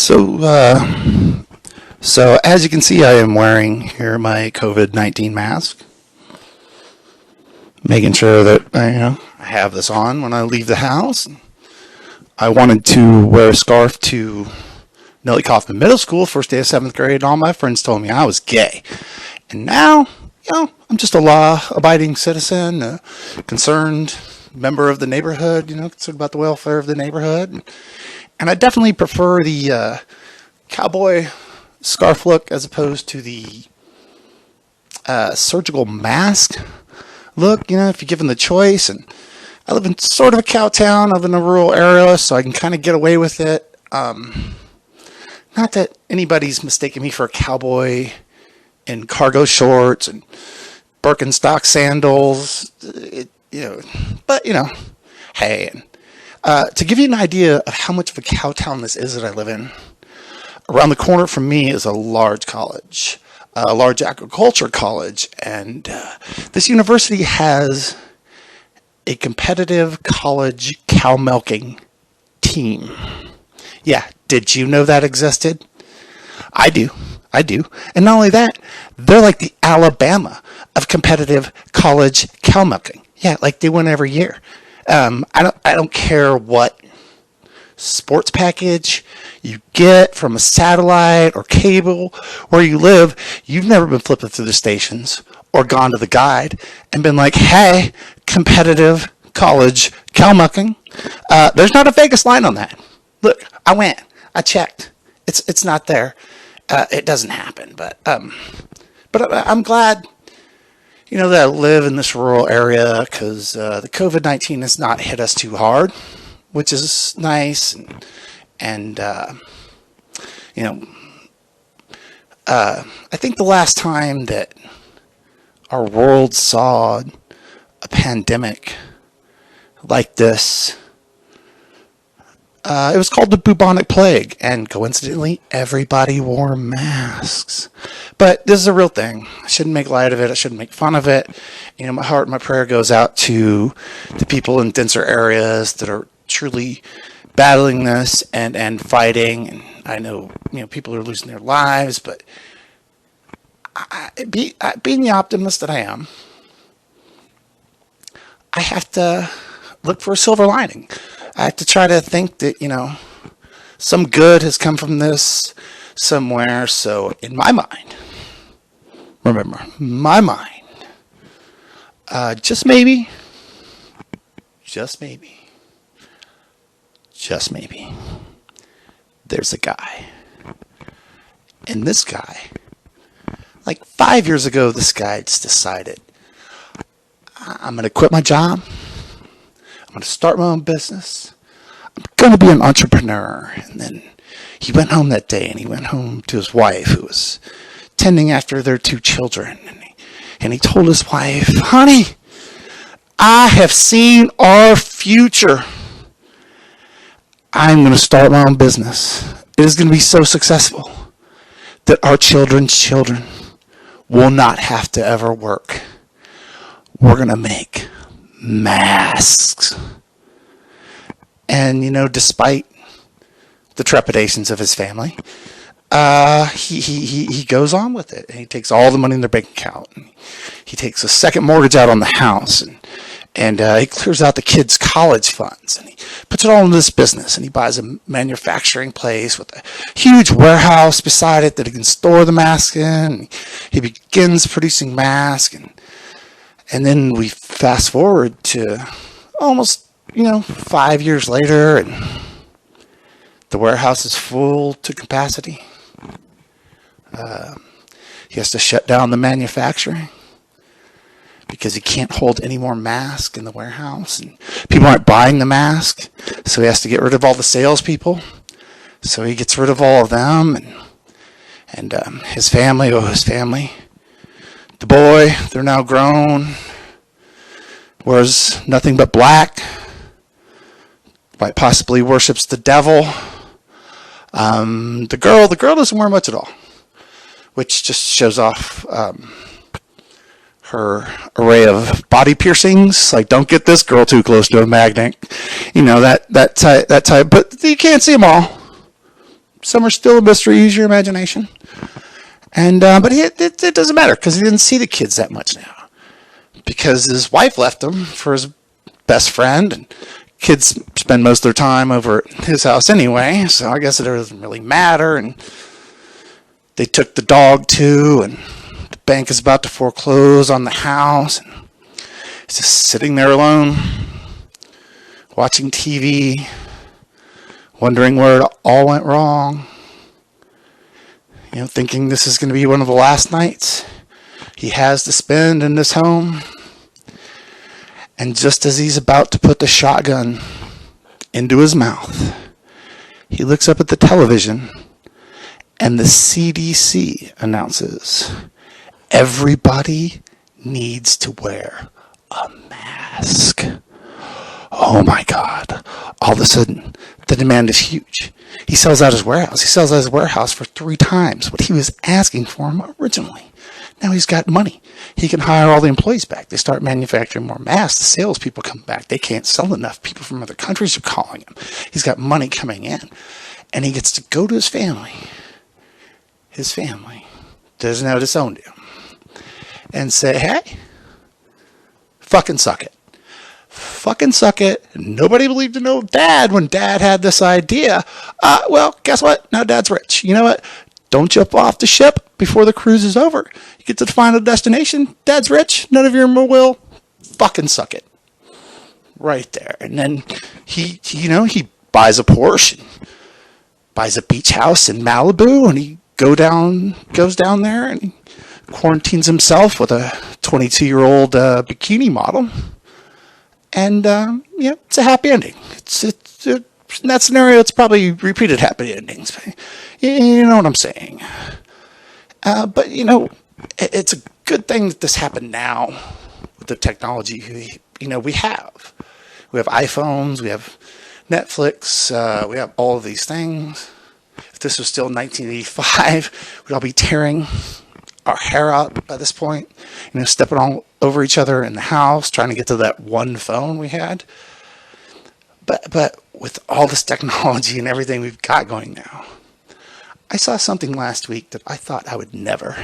So, so as you can see, I am wearing here my COVID-19 mask, making sure that I have this on when I leave the house. I wanted to wear a scarf to Nellie Kaufman Middle School, first day of 7th grade, and all my friends told me I was gay. And now, I'm just a law-abiding citizen, a concerned member of the neighborhood, concerned about the welfare of the neighborhood. And I definitely prefer the cowboy scarf look as opposed to the surgical mask look, if you're given the choice. And I live in sort of a cow town, I live in a rural area, so I can kind of get away with it. Not that anybody's mistaken me for a cowboy in cargo shorts and Birkenstock sandals, but hey. To give you an idea of how much of a cow town this is that I live in, around the corner from me is a large college, a large agriculture college, and this university has a competitive college cow milking team. Yeah, did you know that existed? I do. And not only that, they're like the Alabama of competitive college cow milking. Yeah, like they win every year. I don't care what sports package you get from a satellite or cable where you live. You've never been flipping through the stations or gone to the guide and been like, hey, competitive college cow milking. There's not a Vegas line on that. Look, I went, I checked. It's not there. It doesn't happen, but I'm glad that I live in this rural area because the COVID-19 has not hit us too hard, which is nice. And I think the last time that our world saw a pandemic like this, it was called the bubonic plague, and coincidentally, everybody wore masks. But this is a real thing. I shouldn't make light of it. I shouldn't make fun of it. My heart and my prayer goes out to the people in denser areas that are truly battling this and fighting. And I know, people are losing their lives, but being the optimist that I am, I have to look for a silver lining. I have to try to think that, some good has come from this somewhere. So in my mind, remember, my mind, just maybe, there's a guy. And this guy, like 5 years ago, this guy just decided, I'm going to quit my job. I'm going to start my own business. I'm going to be an entrepreneur. And then he went home that day, and he went home to his wife, who was tending after their 2 children. And he told his wife, honey, I have seen our future. I'm going to start my own business. It is going to be so successful that our children's children will not have to ever work. We're going to make masks. And, despite the trepidations of his family, he goes on with it. And he takes all the money in their bank account. And he takes a second mortgage out on the house. And he clears out the kids' college funds. And he puts it all into this business. And he buys a manufacturing place with a huge warehouse beside it that he can store the masks in. And he begins producing masks. And then we fast forward to almost, 5 years later, and the warehouse is full to capacity. He has to shut down the manufacturing because he can't hold any more masks in the warehouse, and people aren't buying the mask, so he has to get rid of all the salespeople. So he gets rid of all of them, and his family, the boy, they're now grown, wears nothing but black, quite possibly worships the devil. The girl doesn't wear much at all, which just shows off her array of body piercings. Like, don't get this girl too close to a magnet, that type. But you can't see them all. Some are still a mystery. Use your imagination. And but it doesn't matter because he didn't see the kids that much now because his wife left him for his best friend, and kids spend most of their time over at his house anyway. So I guess it doesn't really matter. And they took the dog too, and the bank is about to foreclose on the house. And he's just sitting there alone, watching TV, wondering where it all went wrong. Thinking this is going to be one of the last nights he has to spend in this home. And just as he's about to put the shotgun into his mouth, he looks up at the television and the CDC announces, everybody needs to wear a mask. Oh my God. All of a sudden, the demand is huge. He sells out his warehouse. He sells out his warehouse for 3 times what he was asking for him originally. Now he's got money. He can hire all the employees back. They start manufacturing more masks. The salespeople come back. They can't sell enough. People from other countries are calling him. He's got money coming in. And he gets to go to his family. His family doesn't know disowned him. And say, hey, fucking suck it. Fucking suck it. Nobody believed in no dad when dad had this idea. Well, guess what? Now dad's rich. You know what? Don't jump off the ship before the cruise is over. You get to the final destination. Dad's rich. None of your will. Fucking suck it. Right there. And then he buys a Porsche, and buys a beach house in Malibu, and he goes down there and he quarantines himself with a 22-year-old bikini model. And, it's a happy ending. In that scenario, it's probably repeated happy endings. You know what I'm saying. But, it's a good thing that this happened now with the technology, we have. We have iPhones, we have Netflix, we have all of these things. If this was still 1985, we'd all be tearing our hair out by this point, stepping all over each other in the house, trying to get to that one phone we had. But with all this technology and everything we've got going now, I saw something last week that I thought I would never,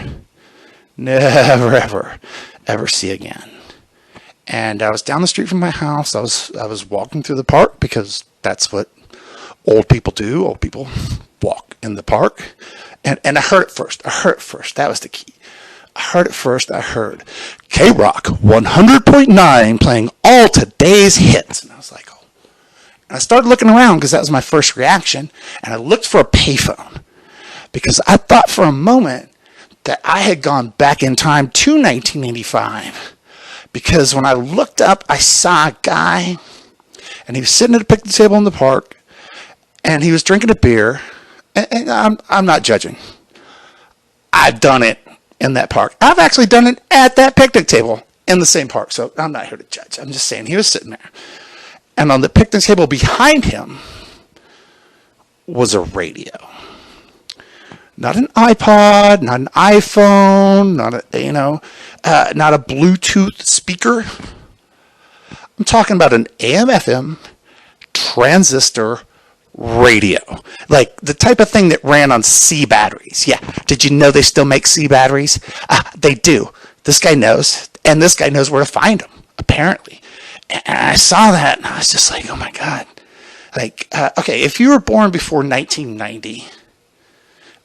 ever see again. And I was down the street from my house. I was walking through the park because that's what old people do. Old people walk in the park. And I heard it first. That was the key. I heard K-Rock 100.9 playing all today's hits. And I was like, oh. And I started looking around because that was my first reaction. And I looked for a payphone because I thought for a moment that I had gone back in time to 1985. Because when I looked up, I saw a guy, and he was sitting at a picnic table in the park, and he was drinking a beer. And I'm not judging. I've done it in that park. I've actually done it at that picnic table in the same park. So I'm not here to judge. I'm just saying he was sitting there. And on the picnic table behind him was a radio. Not an iPod, not an iPhone, not a Bluetooth speaker. I'm talking about an AM/FM transistor radio, like the type of thing that ran on C batteries. Yeah, did you know they still make C batteries? They do. This guy knows, and this guy knows where to find them, apparently. And I saw that, and I was just like, oh my God. Like, okay, if you were born before 1990,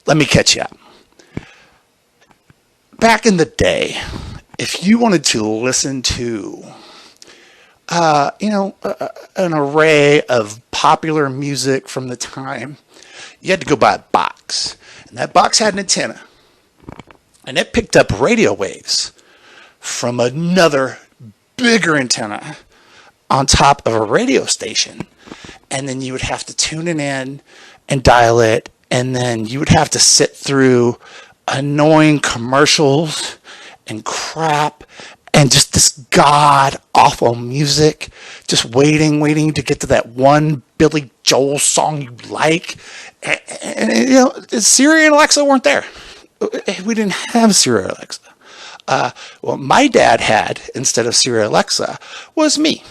let me catch you up. Back in the day, if you wanted to listen to, an array of popular music from the time, you had to go buy a box. And that box had an antenna. And it picked up radio waves from another bigger antenna on top of a radio station. And then you would have to tune it in and dial it. And then you would have to sit through annoying commercials and crap and just this god-awful music, just waiting to get to that one Billy Joel song you like. And Siri and Alexa weren't there. We didn't have Siri or Alexa. What my dad had, instead of Siri or Alexa, was me.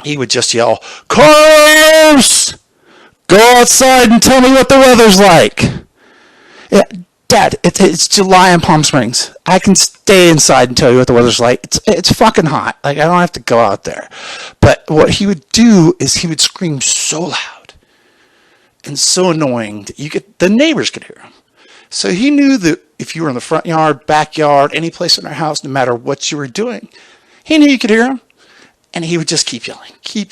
He would just yell, "Cars! Go outside and tell me what the weather's like. Yeah, Dad, it's July in Palm Springs. I can stay inside and tell you what the weather's like. It's fucking hot. Like, I don't have to go out there. But what he would do is he would scream so loud and so annoying that the neighbors could hear him. So he knew that if you were in the front yard, backyard, any place in our house, no matter what you were doing, he knew you could hear him. And he would just keep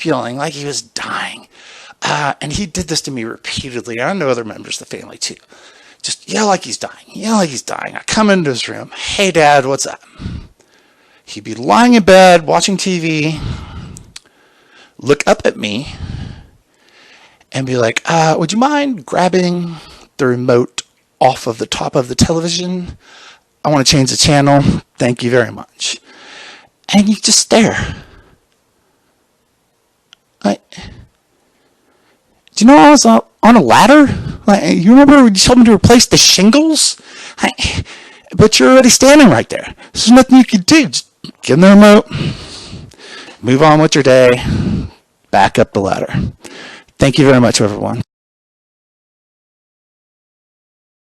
yelling like he was dying. And he did this to me repeatedly. I know other members of the family too. Just yell like he's dying. I come into his room. Hey, Dad, what's up? He'd be lying in bed, watching TV, look up at me, and be like, would you mind grabbing the remote off of the top of the television? I want to change the channel. Thank you very much. And you just stare. Do you know I was on a ladder? You remember when you told me to replace the shingles? But you're already standing right there. There's nothing you can do. Just give them the remote. Move on with your day. Back up the ladder. Thank you very much, everyone.